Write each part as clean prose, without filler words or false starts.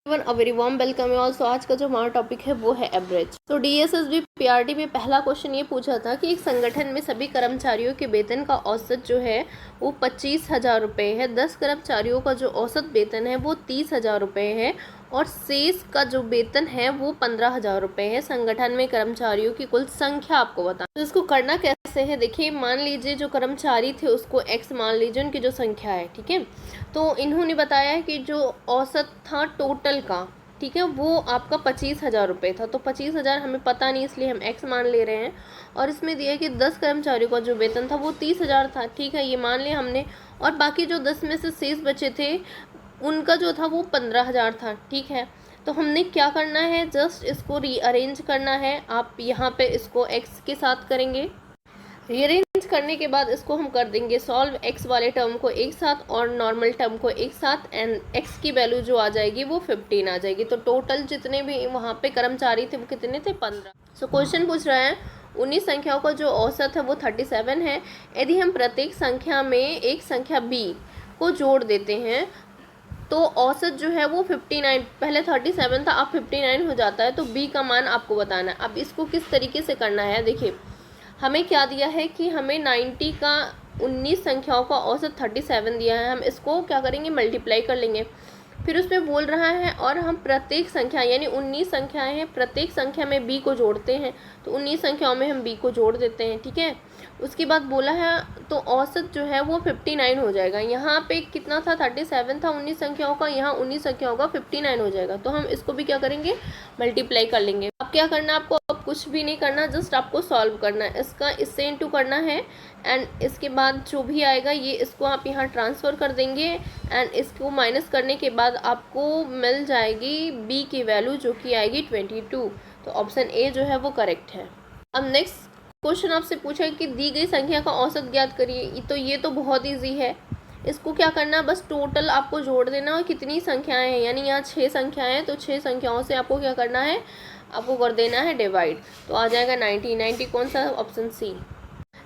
A very warm welcome है also. आज का जो हमारा टॉपिक है वो है एवरेज। तो डीएसएसबी पीआरटी में पहला क्वेश्चन ये पूछा था कि एक संगठन में सभी कर्मचारियों के वेतन का औसत जो है वो 25,000 रुपये है। 10 कर्मचारियों का जो औसत वेतन है वो 30,000 रुपये है और शेष का जो वेतन है वो 15,000 रुपये है। संगठन में कर्मचारियों की कुल संख्या आपको बताना। तो इसको करना कैसे है, देखिए मान लीजिए जो कर्मचारी थे उसको एक्स मान लीजिए, उनकी जो संख्या है, ठीक है। तो इन्होंने बताया है कि जो औसत था टोटल का, ठीक है, वो आपका 25,000 रुपये था। तो 25,000 हमें पता नहीं, इसलिए हम एक्स मान ले रहे हैं। और इसमें दिया है कि 10 कर्मचारियों का जो वेतन था वो 30,000 था, ठीक है, ये मान लिया हमने। और बाकी जो 10 में से शेष बचे थे उनका जो था वो 15,000 था, ठीक है। तो हमने क्या करना है, जस्ट इसको रीअरेंज करना है। आप यहाँ पे इसको एक्स के साथ करेंगे, रीअरेंज करने के बाद इसको हम कर देंगे सॉल्व, एक्स वाले टर्म को एक साथ और नॉर्मल टर्म को एक साथ, एंड एक्स की वैल्यू जो आ जाएगी वो 15 आ जाएगी। तो टोटल जितने भी वहाँ पे कर्मचारी थे वो कितने थे, 15। सो क्वेश्चन पूछ रहा है 19 संख्याओं का जो औसत है वो 37 है। यदि हम प्रत्येक संख्या में एक संख्या b को जोड़ देते हैं तो औसत जो है वो 59, पहले 37 था, अब 59 हो जाता है। तो b का मान आपको बताना है। अब इसको किस तरीके से करना है, देखिए हमें क्या दिया है कि हमें 90 का 19 संख्याओं का औसत 37 दिया है। हम इसको क्या करेंगे, मल्टीप्लाई कर लेंगे। फिर उसमें बोल रहा है और हम प्रत्येक संख्या यानी 19 संख्याएं हैं, प्रत्येक संख्या में b को जोड़ते हैं। तो 19 संख्याओं में हम b को जोड़ देते हैं, ठीक है। उसके बाद बोला है तो औसत जो है वो 59 हो जाएगा। यहाँ पे कितना था, 37 था 19 संख्याओं का, यहाँ 19 संख्याओं का 59 हो जाएगा। तो हम इसको भी क्या करेंगे, मल्टीप्लाई कर लेंगे। अब क्या करना है आपको, अब कुछ भी नहीं करना, जस्ट आपको सॉल्व करना है। इसका इससे इंटू करना है एंड इसके बाद जो भी आएगा ये इसको आप यहाँ ट्रांसफ़र कर देंगे एंड इसको माइनस करने के बाद आपको मिल जाएगी b की वैल्यू जो कि आएगी 22। तो ऑप्शन ए जो है वो करेक्ट है। अब नेक्स्ट क्वेश्चन आपसे पूछा है कि दी गई संख्या का औसत ज्ञात करिए। तो ये तो बहुत ईजी है, इसको क्या करना है, बस टोटल आपको जोड़ देना और कितनी संख्याएं हैं, यानी यहाँ 6 संख्याएं हैं तो 6 संख्याओं से आपको क्या करना है, आपको कर देना है डिवाइड। तो आ जाएगा 90। 90 कौन सा, ऑप्शन सी।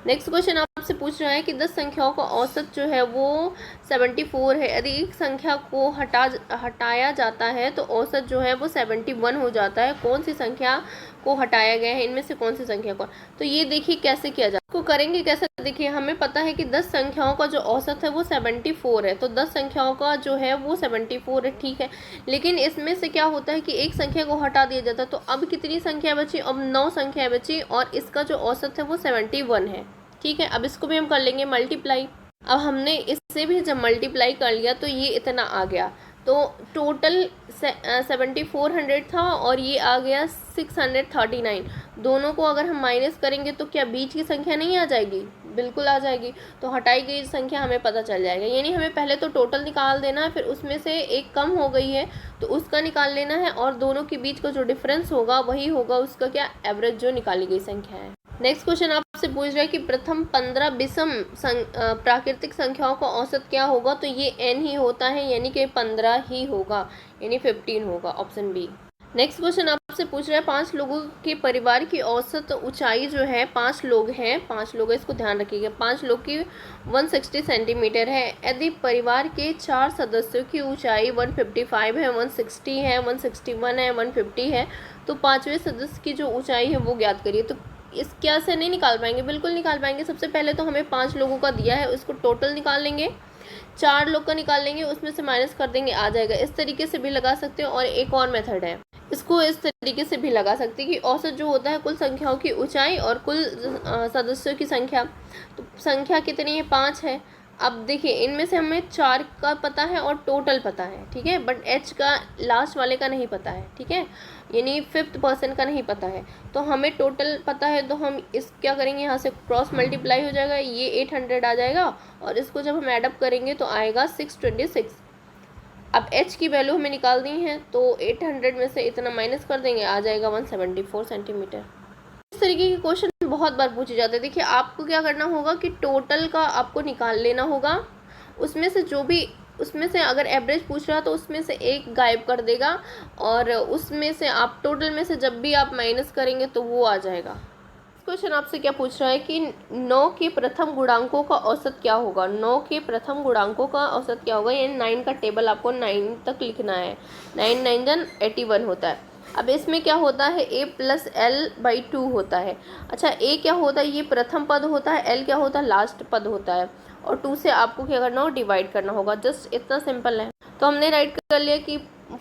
नेक्स्ट क्वेश्चन आपसे पूछ रहा है कि 10 संख्याओं का औसत जो है वो 74 है। यदि एक संख्या को हटाया जाता है तो औसत जो है वो 71 हो जाता है। कौन सी संख्या को हटाया गया है, इनमें से कौन सी संख्या को। तो ये देखिए कैसे किया जाए, इसको करेंगे कैसे, देखिए हमें पता है कि 10 संख्याओं का जो औसत है वो 74 है। तो 10 संख्याओं का जो है वो 74 है, ठीक है। लेकिन इसमें से क्या होता है कि एक संख्या को हटा दिया जाता है। तो अब कितनी संख्या बची, अब 9 संख्या बची और इसका जो औसत है वो 71 है, ठीक है। अब इसको भी हम कर लेंगे मल्टीप्लाई। अब हमने इससे भी जब मल्टीप्लाई कर लिया तो ये इतना आ गया। तो टोटल 7400 था और ये आ गया 639। दोनों को अगर हम माइनस करेंगे तो क्या बीच की संख्या नहीं आ जाएगी, बिल्कुल आ जाएगी। तो हटाई गई संख्या हमें पता चल जाएगा, यानी हमें पहले तो टोटल निकाल देना है, फिर उसमें से एक कम हो गई है तो उसका निकाल लेना है और दोनों के बीच का जो डिफरेंस होगा वही होगा उसका क्या, एवरेज जो निकाली गई संख्या है। नेक्स्ट क्वेश्चन आपसे पूछ रहा है कि प्रथम 15 विषम प्राकृतिक संख्याओं का औसत क्या होगा। तो ये n ही होता है, यानी कि 15 ही होगा, यानी 15 होगा, ऑप्शन बी। नेक्स्ट क्वेश्चन आपसे पूछ रहा है 5 लोगों के परिवार की औसत ऊंचाई जो है, 5 लोग हैं, 5 लोग है, इसको ध्यान रखिएगा, 5 लोग की 160 सेंटीमीटर है। यदि परिवार के 4 सदस्यों की ऊंचाई 155 है, 160 है, 161 है, 150 है, तो 5वें सदस्य की जो ऊंचाई है वो ज्ञात करिए। तो इस क्या से नहीं निकाल पाएंगे, बिल्कुल निकाल पाएंगे। सबसे पहले तो हमें 5 लोगों का दिया है, उसको टोटल निकाल लेंगे, 4 लोग का निकाल लेंगे, उसमें से माइनस कर देंगे, आ जाएगा। इस तरीके से भी लगा सकते हो और एक और मेथड है, इसको इस तरीके से भी लगा सकते हैं कि औसत जो होता है कुल संख्याओं की ऊंचाई और कुल सदस्यों की संख्या। तो संख्या कितनी है, 5 है। अब देखिए इनमें से हमें 4 का पता है और टोटल पता है, ठीक है, बट h का लास्ट वाले का नहीं पता है, ठीक है, यानी 5th पर्सन का नहीं पता है। तो हमें टोटल पता है, तो हम इस क्या करेंगे, यहाँ से क्रॉस मल्टीप्लाई हो जाएगा, ये 800 आ जाएगा और इसको जब हम एडअप करेंगे तो आएगा 626। अब h की वैल्यू हमें निकाल दी है तो 800 में से इतना माइनस कर देंगे, आ जाएगा 174 सेंटीमीटर। इस तरीके के क्वेश्चन बहुत बार पूछे जाते हैं। देखिए आपको क्या करना होगा कि टोटल का आपको निकाल लेना होगा, उसमें से जो भी, उसमें से अगर एवरेज पूछ रहा तो उसमें से एक गायब कर देगा और उसमें से आप टोटल में से जब भी आप माइनस करेंगे तो वो आ जाएगा। क्वेश्चन आपसे क्या पूछ रहा है कि 9 के प्रथम गुणांकों का औसत क्या होगा। 9 के प्रथम गुणांकों का औसत क्या होगा, यानी 9 का टेबल आपको 9 तक लिखना है। 9 9 जन 81 होता है। अब इसमें क्या होता है, a प्लस एल बाई 2 होता है। अच्छा, a क्या होता है, ये प्रथम पद होता है, l क्या होता है, लास्ट पद होता है, और 2 से आपको क्या करना होगा, डिवाइड करना होगा। जस्ट इतना सिंपल है। तो हमने राइट कर लिया कि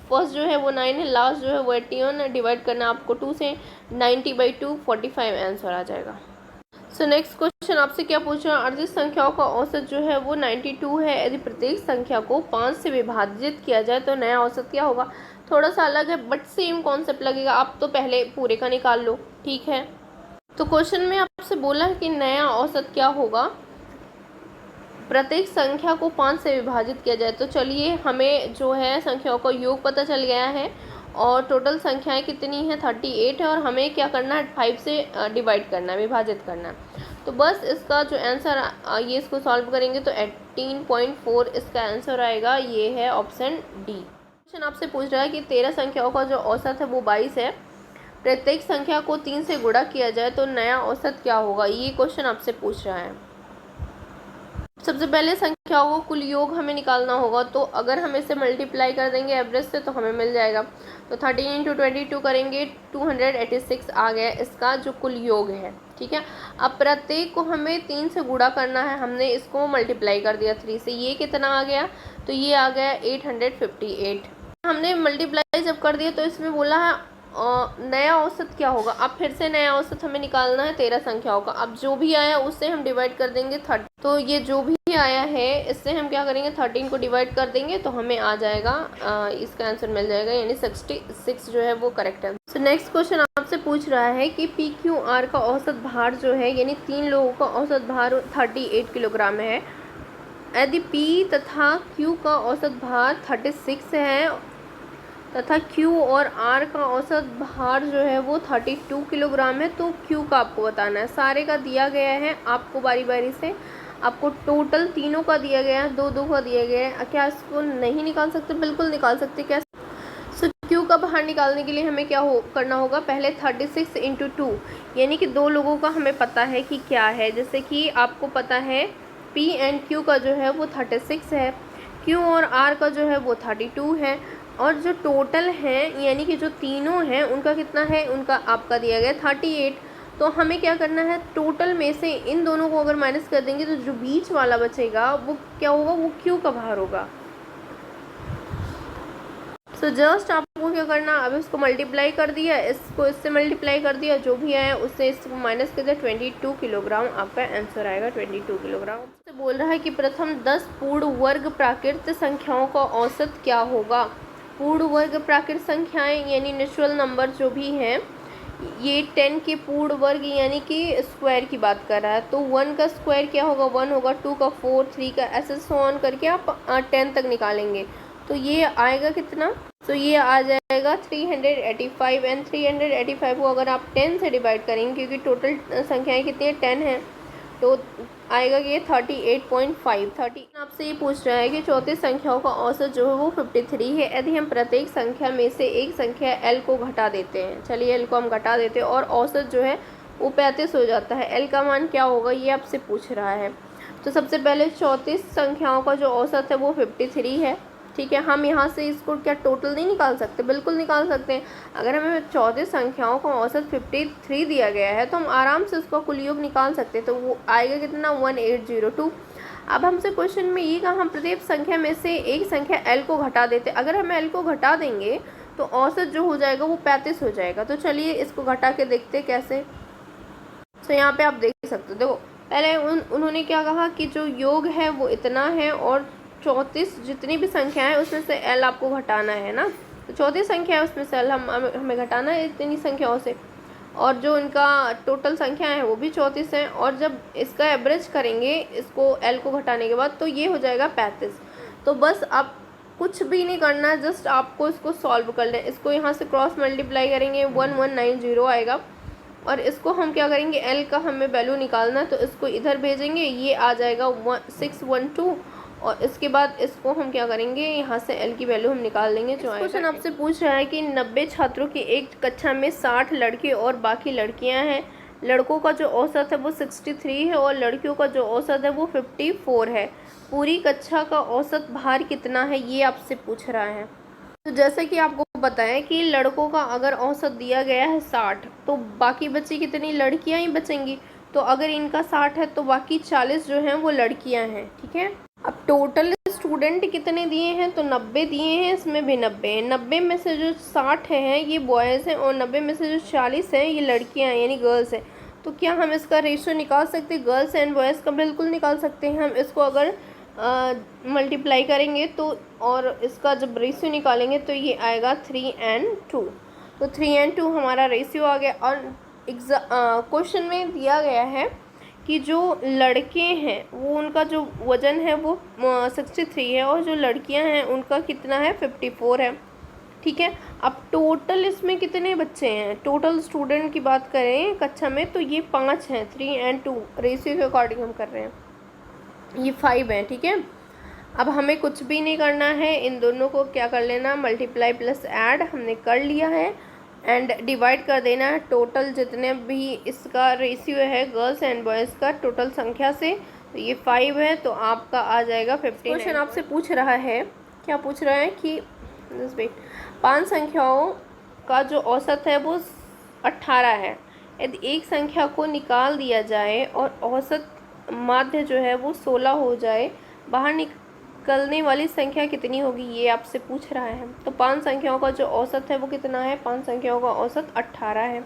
फर्स्ट जो है वो 9 है, लास्ट जो है वो 81 है, डिवाइड करना आपको 2 से, 90/2 45 आंसर आ जाएगा। सो नेक्स्ट क्वेश्चन आपसे क्या पूछ रहा है, अर्जित संख्याओं का औसत जो है वो 92 है। यदि प्रत्येक संख्या को 5 से विभाजित किया जाए तो नया औसत क्या होगा। थोड़ा सा अलग है बट सेम कॉन्सेप्ट लगेगा। आप तो पहले पूरे का निकाल लो, ठीक है। तो क्वेश्चन में आपसे बोला है कि नया औसत क्या होगा, प्रत्येक संख्या को 5 से विभाजित किया जाए। तो चलिए, हमें जो है संख्याओं का योग पता चल गया है और टोटल संख्याएं कितनी है, 38 है, और हमें क्या करना है, 5 से डिवाइड करना है, विभाजित करना है। तो बस इसका जो आंसर ये इसको सॉल्व करेंगे तो 18.4 इसका आंसर आएगा। ये है ऑप्शन डी। क्वेश्चन आपसे पूछ रहा है कि 13 संख्याओं का जो औसत है वो 22 है। प्रत्येक संख्या को 3 से गुणा किया जाए तो नया औसत क्या होगा, ये क्वेश्चन आपसे पूछ रहा है। सबसे पहले संख्याओं को कुल योग हमें निकालना होगा। तो अगर हम इसे मल्टीप्लाई कर देंगे एवरेज से तो हमें मिल जाएगा। तो 13 × 22 करेंगे, 286 आ गया इसका जो कुल योग है, ठीक है। अब प्रत्येक को हमें 3 से गुणा करना है, हमने इसको मल्टीप्लाई कर दिया 3 से। ये कितना आ गया, तो ये आ गया 858। हमने मल्टीप्लाई जब कर दिया तो इसमें बोला है नया औसत क्या होगा। अब फिर से नया औसत हमें निकालना है 13 संख्याओं का। अब जो भी आया उससे हम डिवाइड कर देंगे 30। तो ये जो भी आया है इससे हम क्या करेंगे, 13 को डिवाइड कर देंगे तो हमें आ जाएगा, इसका आंसर मिल जाएगा, यानी 66 जो है वो करेक्ट है। तो नेक्स्ट क्वेश्चन आपसे पूछ रहा है कि PQR का औसत भार जो है, यानी 3 लोगों का औसत भार 38 किलोग्राम है। यदि P तथा Q का औसत भार 36 है तथा Q और R का औसत भार जो है वो 32 किलोग्राम है, तो Q का आपको बताना है। सारे का दिया गया है आपको बारी बारी से, आपको टोटल तीनों का दिया गया है, 2 का दिया गया है। क्या इसको नहीं निकाल सकते, बिल्कुल निकाल सकते। कैसे, सो Q का बाहर निकालने के लिए हमें क्या करना होगा, पहले 36 × 2, यानी कि 2 लोगों का हमें पता है कि क्या है। जैसे कि आपको पता है P एंड Q का जो है वो 36 है, Q और R का जो है वो 32 है, और जो टोटल है यानी कि जो तीनों हैं उनका कितना है, उनका आपका दिया गया 38। तो हमें क्या करना है, टोटल में से इन दोनों को अगर माइनस कर देंगे तो जो बीच वाला बचेगा वो क्या होगा, वो Q का भार होगा। सो जस्ट आपको क्या करना, अब इसको मल्टीप्लाई कर दिया, इसको इससे मल्टीप्लाई कर दिया, जो भी आया उससे इसको माइनस कर दिया, 22 किलोग्राम आपका आंसर आएगा, 22 किलोग्राम। से बोल रहा है कि प्रथम 10 पूर्ण वर्ग प्राकृत संख्याओं का औसत क्या होगा। पूर्ण वर्ग प्राकृत संख्याएं यानी नेचुरल नंबर जो भी हैं, ये 10 के पूर्ण वर्ग यानी कि स्क्वायर की बात कर रहा है। तो 1 का स्क्वायर क्या होगा, 1 होगा, 2 का 4, 3 का, ऐसे सो ऑन करके आप 10 तक निकालेंगे। तो ये आएगा कितना, तो ये आ जाएगा 385। एंड 385 को अगर आप 10 से डिवाइड करेंगे, क्योंकि टोटल संख्याएं कितनी है, 10 है, तो आएगा ये 38.5। 30 आपसे ये पूछ रहा है कि 34 संख्याओं का औसत जो है वो 53 है। यदि हम प्रत्येक संख्या में से एक संख्या L को घटा देते हैं, चलिए L को हम घटा देते हैं और औसत जो है वो 35 हो जाता है, L का मान क्या होगा, ये आपसे पूछ रहा है। तो सबसे पहले 34 संख्याओं का जो औसत है वो 53 है, ठीक है। हम यहाँ से इसको क्या टोटल नहीं निकाल सकते, बिल्कुल निकाल सकते हैं। अगर हमें 34 संख्याओं का औसत 53 दिया गया है तो हम आराम से उसका कुल योग निकाल सकते हैं। तो वो आएगा कितना, 1802। अब हमसे क्वेश्चन में ये कहा, हम प्रत्येक संख्या में से एक संख्या L को घटा देते। अगर हम L को घटा देंगे तो औसत जो हो जाएगा वो 35 हो जाएगा। तो चलिए इसको घटा के देखते कैसे। तो यहाँ पे आप देख सकते हो, देखो पहले उन्होंने क्या कहा कि जो योग है वो इतना है, और 34 जितनी भी संख्या है उसमें से L आपको घटाना है ना। तो 34 संख्या है उसमें से L हमें घटाना है इतनी संख्याओं से, और जो इनका टोटल संख्या है वो भी 34 है। और जब इसका एवरेज करेंगे इसको L को घटाने के बाद तो ये हो जाएगा 35। तो बस आप कुछ भी नहीं करना है, जस्ट आपको इसको सॉल्व कर लें। इसको यहाँ से क्रॉस मल्टीप्लाई करेंगे, 1190 आएगा, और इसको हम क्या करेंगे, L का हमें वैल्यू निकालना है तो इसको इधर भेजेंगे, ये आ जाएगा 612, और इसके बाद इसको हम क्या करेंगे, यहाँ से L की वैल्यू हम निकाल लेंगे जो आएगा। क्वेश्चन आपसे पूछ रहा है कि 90 छात्रों की एक कक्षा में 60 लड़के और बाकी लड़कियाँ हैं। लड़कों का जो औसत है वो 63 है और लड़कियों का जो औसत है वो 54 है। पूरी कक्षा का औसत भार कितना है ये आपसे पूछ रहा है। तो जैसे कि आपको बताएं कि लड़कों का अगर औसत दिया गया है 60, तो बाकी बची कितनी लड़कियां ही बचेंगी। तो अगर इनका 60 है तो बाकी 40 जो हैं वो लड़कियां हैं, ठीक है। अब टोटल स्टूडेंट कितने दिए हैं, तो 90 दिए हैं, इसमें भी 90 हैं। 90 में से जो 60 हैं ये बॉयज़ हैं और 90 में से जो 40 हैं ये लड़कियां हैं, यानी गर्ल्स हैं। तो क्या हम इसका रेशियो निकाल सकते हैं गर्ल्स एंड बॉयज़ का? बिल्कुल निकाल सकते हैं। हम इसको अगर मल्टीप्लाई करेंगे तो और इसका जब रेशियो निकालेंगे तो ये आएगा 3:2। तो 3:2 हमारा रेशियो आ गया। और क्वेश्चन में दिया गया है कि जो लड़के हैं वो उनका जो वज़न है वो 63 है और जो लड़कियां हैं उनका कितना है, 54 है, ठीक है। अब टोटल इसमें कितने बच्चे हैं, टोटल स्टूडेंट की बात करें कक्षा में तो ये 5 हैं। 3:2 रेशियो के अकॉर्डिंग हम कर रहे हैं, ये 5 है, ठीक है। अब हमें कुछ भी नहीं करना है, इन दोनों को क्या कर लेना, मल्टीप्लाई प्लस ऐड हमने कर लिया है एंड डिवाइड कर देना है टोटल जितने भी इसका रेशियो है गर्ल्स एंड बॉयज़ का टोटल संख्या से। तो ये 5 है तो आपका आ जाएगा 15। क्वेश्चन आपसे पूछ रहा है, क्या पूछ रहा है कि 5 संख्याओं का जो औसत है वो 18 है। यदि एक संख्या को निकाल दिया जाए और औसत माध्य जो है वो 16 हो जाए, बाहर निकलने वाली संख्या कितनी होगी ये आपसे पूछ रहा है। तो 5 संख्याओं का जो औसत है वो कितना है, 5 संख्याओं का औसत 18 है।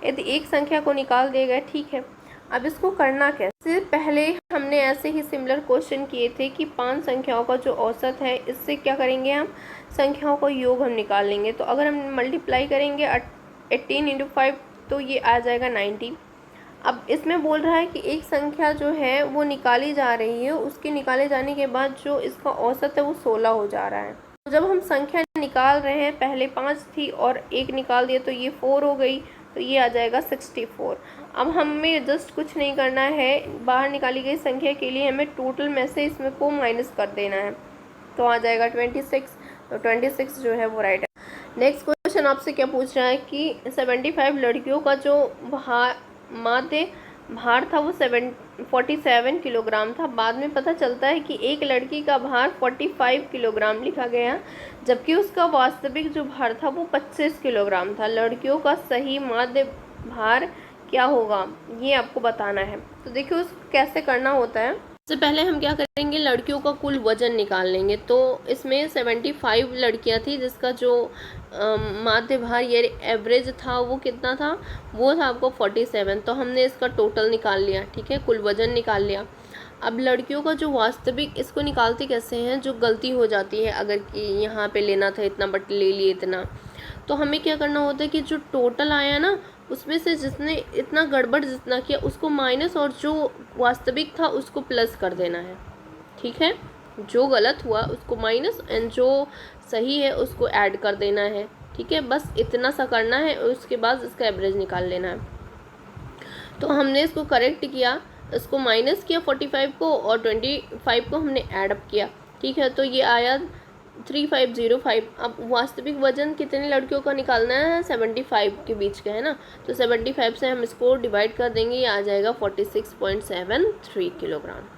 यदि एक संख्या को निकाल दिया गया, ठीक है। अब इसको करना कैसे, पहले हमने ऐसे ही सिमिलर क्वेश्चन किए थे कि 5 संख्याओं का जो औसत है इससे क्या करेंगे, हम संख्याओं का योग हम निकाल लेंगे। तो अगर हम मल्टीप्लाई करेंगे 18 × 5 तो ये आ जाएगा 90। अब इसमें बोल रहा है कि एक संख्या जो है वो निकाली जा रही है, उसके निकाले जाने के बाद जो इसका औसत है वो 16 हो जा रहा है। तो जब हम संख्या निकाल रहे हैं, पहले 5 थी और एक निकाल दिया तो ये 4 हो गई, तो ये आ जाएगा 64। अब हमें जस्ट कुछ नहीं करना है, बाहर निकाली गई संख्या के लिए हमें टोटल में से इसमें को माइनस कर देना है, तो आ जाएगा 26। तो 26 जो है वो राइट है। नेक्स्ट क्वेश्चन आपसे क्या पूछ रहा है कि 75 लड़कियों का जो माध्य भार था वो 47 किलोग्राम था। बाद में पता चलता है कि एक लड़की का भार 45 किलोग्राम लिखा गया, जबकि उसका वास्तविक जो भार था वो 25 किलोग्राम था। लड़कियों का सही माध्य भार क्या होगा ये आपको बताना है। तो देखिए उसको कैसे करना होता है। सबसे पहले हम क्या करेंगे, लड़कियों का कुल वजन निकाल लेंगे। तो इसमें 75 लड़कियां थी जिसका जो माध्य भार ये एवरेज था वो कितना था, वो था आपको 47। तो हमने इसका टोटल निकाल लिया, ठीक है, कुल वजन निकाल लिया। अब लड़कियों का जो वास्तविक, इसको निकालते कैसे हैं, जो गलती हो जाती है अगर कि यहाँ पे लेना था इतना बट ले लिए इतना, तो हमें क्या करना होता है कि जो टोटल आया ना उसमें से जिसने इतना गड़बड़ जितना किया उसको माइनस और जो वास्तविक था उसको प्लस कर देना है, ठीक है। जो गलत हुआ उसको माइनस एंड जो सही है उसको ऐड कर देना है, ठीक है। बस इतना सा करना है और उसके बाद इसका एवरेज निकाल लेना है। तो हमने इसको करेक्ट किया, इसको माइनस किया 45 को और 25 को हमने ऐड अप किया, ठीक है। तो ये आया 3505। अब वास्तविक वजन कितने लड़कियों का निकालना है, 75 के बीच का है ना, तो 75 से हम इसको डिवाइड कर देंगे, ये आ जाएगा 46.73 किलोग्राम।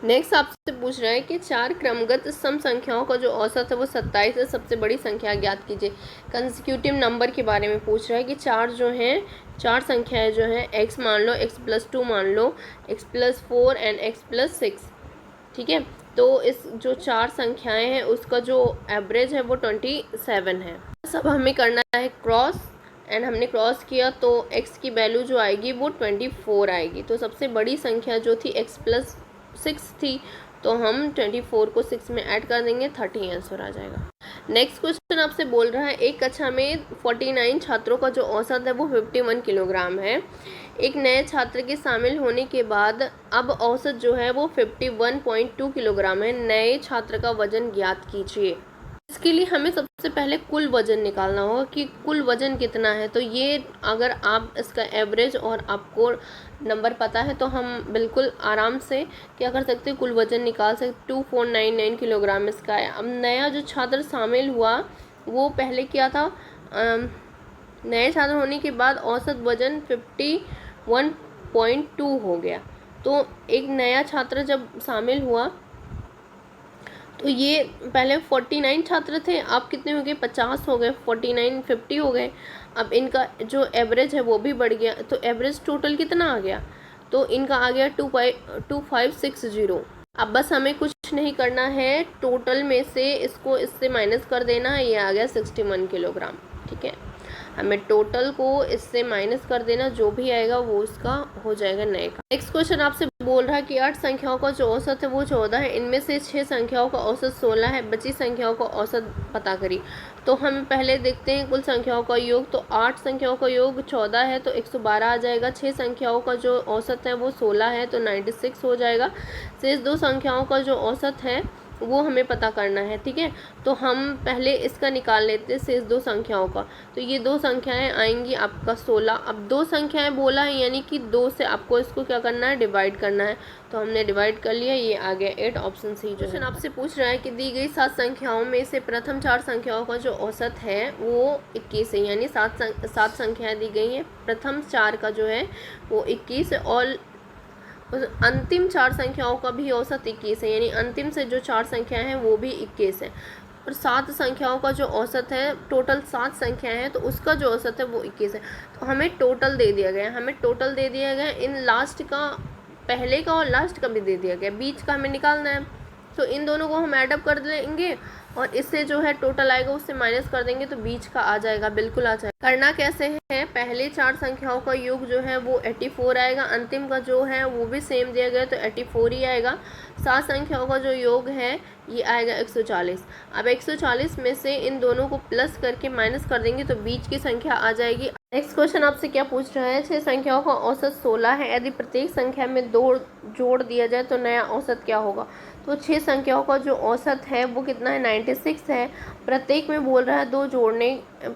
नेक्स्ट आपसे पूछ रहा है कि 4 क्रमगत सम संख्याओं का जो औसत है वो 27 है, सबसे बड़ी संख्या ज्ञात कीजिए। कंसेक्यूटिव नंबर के बारे में पूछ रहा है कि 4 जो हैं, 4 संख्याएं जो हैं, x मान लो, x+2 मान लो, x+4 एंड x+6, ठीक है। तो इस जो 4 संख्याएं हैं उसका जो एवरेज है वो 27 है। सब हमें करना है क्रॉस एंड हमने क्रॉस किया तो x की वैल्यू जो आएगी वो 24 आएगी। तो सबसे बड़ी संख्या जो थी x+6 थी, तो हम 24 को 6 में ऐड कर देंगे, 30 आंसर आ जाएगा। नेक्स्ट क्वेश्चन आपसे बोल रहा है एक कक्षा में 49 छात्रों का जो औसत है वो 51 किलोग्राम है। एक नए छात्र के शामिल होने के बाद अब औसत जो है वो 51.2 किलोग्राम है। नए छात्र का वजन ज्ञात कीजिए। इसके लिए हमें सबसे पहले कुल वजन निकालना होगा कि कुल वजन कितना है। तो ये अगर आप इसका एवरेज और आपको नंबर पता है तो हम बिल्कुल आराम से क्या कर सकते हैं, कुल वजन निकाल सकते। 2499 किलोग्राम इसका है। अब नया जो छात्र शामिल हुआ वो पहले क्या था, नए छात्र होने के बाद औसत वजन 1.2 हो गया। तो एक नया छात्र जब शामिल हुआ तो ये पहले 49 छात्र थे, अब कितने हो गए, 50 हो गए, 49 50 हो गए। अब इनका जो एवरेज है वो भी बढ़ गया, तो एवरेज टोटल कितना आ गया, तो इनका आ गया 2560। अब बस हमें कुछ नहीं करना है, टोटल में से इसको इससे माइनस कर देना है, ये आ गया 61 किलोग्राम। ठीक है, हमें टोटल को इससे माइनस कर देना, जो भी आएगा वो उसका हो जाएगा नए का। नेक्स्ट क्वेश्चन आपसे बोल रहा है कि 8 संख्याओं का जो औसत है वो 14 है, इनमें से 6 संख्याओं का औसत 16 है, बची संख्याओं का औसत पता करिए। तो हम पहले देखते हैं कुल संख्याओं का योग। तो 8 संख्याओं का योग 14 है तो 112 आ जाएगा। 6 संख्याओं का जो औसत है वो 16 है तो 96 हो जाएगा। शेष 2 संख्याओं का जो औसत है वो हमें पता करना है। ठीक है, तो हम पहले इसका निकाल लेते हैं शेष 2 संख्याओं का। तो ये 2 संख्याएं आएंगी आपका 16। अब 2 संख्याएं बोला है यानी कि 2 से आपको इसको क्या करना है, डिवाइड करना है। तो हमने डिवाइड कर लिया, ये आ गया 8, ऑप्शन सी। क्वेश्चन आपसे पूछ रहा है कि दी गई 7 संख्याओं में से प्रथम 4 संख्याओं का जो औसत है वो 21 है, यानी 7 संख्याएं दी गई हैं, प्रथम 4 का जो है वो 21 है और अंतिम 4 संख्याओं का भी औसत 21 है, यानी अंतिम से जो 4 संख्याएं हैं वो भी 21 है। और 7 संख्याओं का जो औसत है, टोटल 7 संख्याएं हैं तो उसका जो औसत है वो 21 है। तो हमें टोटल दे दिया गया, इन लास्ट का, पहले का और लास्ट का भी दे दिया गया, बीच का हमें निकालना है। तो इन दोनों को हम ऐडअप कर लेंगे और इससे जो है टोटल आएगा उससे माइनस कर देंगे तो बीच का आ जाएगा, बिल्कुल आ जाएगा। करना कैसे है, पहले 4 संख्याओं का योग जो है वो 84 आएगा, अंतिम का जो है वो भी सेम दिया गया तो 84 ही आएगा। 7 संख्याओं का जो योग है ये आएगा 140। अब 140 में से इन दोनों को प्लस करके माइनस कर देंगे तो बीच की संख्या आ जाएगी। नेक्स्ट क्वेश्चन आपसे क्या पूछ रहा है, 6 संख्याओं का औसत 16 है, यदि प्रत्येक संख्या में 2 जोड़ दिया जाए तो नया औसत क्या होगा। तो 6 संख्याओं का जो औसत है वो कितना है, 96 है। प्रत्येक में बोल रहा है 2 जोड़ने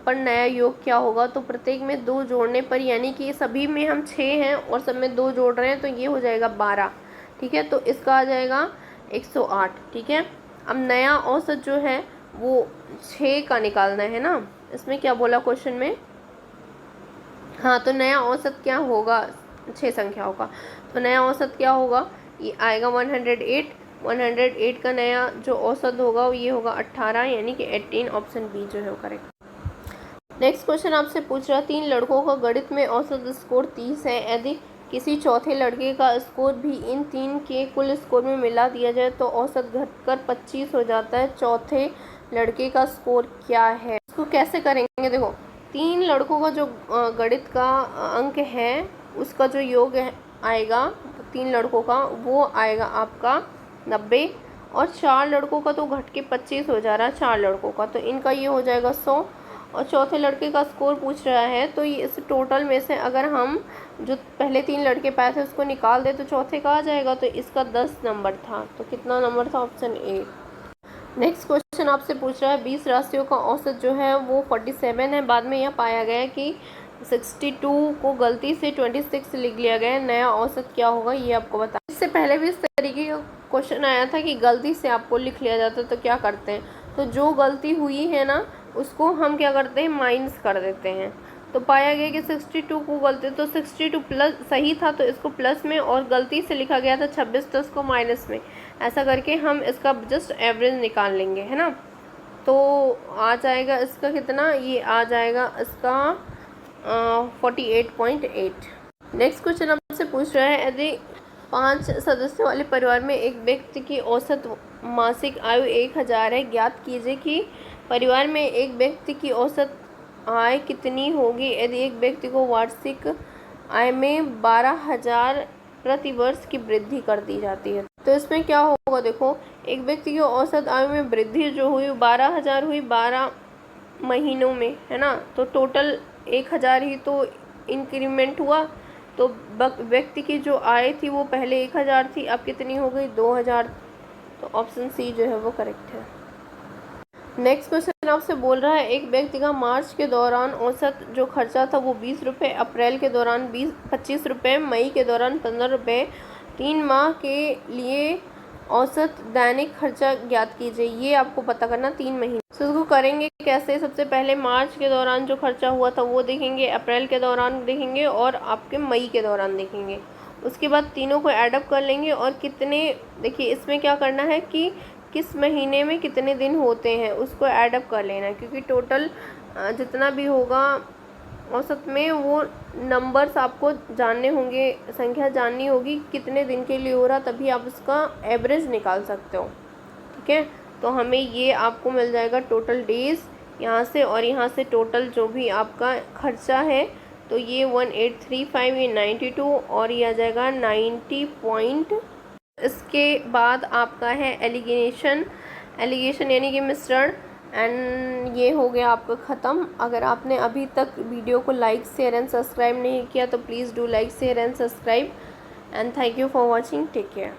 पर नया योग क्या होगा। तो प्रत्येक में 2 जोड़ने पर, यानी कि सभी में हम 6 हैं और सब में 2 जोड़ रहे हैं तो ये हो जाएगा 12। ठीक है, तो इसका आ जाएगा 108। ठीक है, अब नया औसत जो है वो 6 का निकालना है ना, इसमें क्या बोला क्वेश्चन में, हाँ, तो नया औसत क्या होगा 6 संख्याओं का, तो नया औसत क्या होगा, ये आएगा 108। 108 का नया जो औसत होगा वो ये होगा 18, यानी कि 18, ऑप्शन बी जो है वो करेक्ट। नेक्स्ट क्वेश्चन आपसे पूछ रहा है, 3 लड़कों का गणित में औसत स्कोर 30 है, यदि किसी चौथे लड़के का स्कोर भी इन 3 के कुल स्कोर में मिला दिया जाए तो औसत घटकर 25 हो जाता है, चौथे लड़के का स्कोर क्या है। इसको कैसे करेंगे, देखो 3 लड़कों का जो गणित का अंक है उसका जो योग आएगा 3 लड़कों का वो आएगा आपका 90, और 4 लड़कों का तो घट के 25 हो जा रहा है 4 लड़कों का, तो इनका ये हो जाएगा 100। और चौथे लड़के का स्कोर पूछ रहा है तो ये इस टोटल में से अगर हम जो पहले 3 लड़के पाए थे उसको निकाल दे तो चौथे का आ जाएगा, तो इसका 10 नंबर था, तो कितना नंबर था, ऑप्शन ए। नेक्स्ट क्वेश्चन आपसे पूछ रहा है, 20 राशियों का औसत जो है वो 47 है, बाद में यह पाया गया कि 62 को गलती से 26 लिख लिया गया है, नया औसत क्या होगा ये आपको बता। इससे पहले भी इस तरीके का क्वेश्चन आया था कि गलती से आपको लिख लिया जाता है तो क्या करते हैं, तो जो गलती हुई है ना उसको हम क्या करते हैं, माइनस कर देते हैं। तो पाया गया कि 62 को गलती, तो 62 प्लस सही था तो इसको प्लस में, और गलती से लिखा गया था 26 तो इसको माइनस में, ऐसा करके हम इसका जस्ट एवरेज निकाल लेंगे, है ना। तो आ जाएगा इसका कितना, ये आ जाएगा इसका 48.8। नेक्स्ट क्वेश्चन आपसे पूछ रहा है, यदि 5 सदस्यों वाले परिवार में एक व्यक्ति की औसत मासिक आयु 1000 है, ज्ञात कीजिए कि परिवार में एक व्यक्ति की औसत आय कितनी होगी यदि एक व्यक्ति को वार्षिक आय में 12,000 प्रति वर्ष की वृद्धि कर दी जाती है। तो इसमें क्या होगा, देखो एक व्यक्ति की औसत आयु में वृद्धि जो हुई 12,000 हुई 12 महीनों में, है ना, तो टोटल 1000 ही तो इंक्रीमेंट हुआ, तो व्यक्ति की जो आय थी वो पहले 1000 थी, अब कितनी हो गई 2000, तो ऑप्शन सी जो है वो करेक्ट है। नेक्स्ट क्वेश्चन आपसे बोल रहा है, एक व्यक्ति का मार्च के दौरान औसत जो खर्चा था वो 20 रुपये, अप्रैल के दौरान 25 रुपये, मई के दौरान 15 रुपये, 3 माह के लिए औसत दैनिक खर्चा ज्ञात कीजिए, ये आपको पता करना 3 महीने। तो इसको करेंगे कैसे, सबसे पहले मार्च के दौरान जो खर्चा हुआ था वो देखेंगे, अप्रैल के दौरान देखेंगे और आपके मई के दौरान देखेंगे। उसके बाद तीनों को ऐडअप कर लेंगे और कितने, देखिए इसमें क्या करना है कि किस महीने में कितने दिन होते हैं उसको ऐडअप कर लेना है, क्योंकि टोटल जितना भी होगा औसत में वो नंबर्स आपको जानने होंगे, संख्या जाननी होगी कितने दिन के लिए हो रहा, तभी आप उसका एवरेज निकाल सकते हो। ठीक है, तो हमें ये आपको मिल जाएगा टोटल डेज यहाँ से, और यहाँ से टोटल जो भी आपका खर्चा है, तो ये 1835, ये 92 और ये आ जाएगा 90 पॉइंट। इसके बाद आपका है एलिगेशन यानी कि मिश्रण, एंड ये हो गया आपका ख़त्म। अगर आपने अभी तक वीडियो को लाइक शेयर एंड सब्सक्राइब नहीं किया तो please do like share and subscribe, and thank you for watching, take care.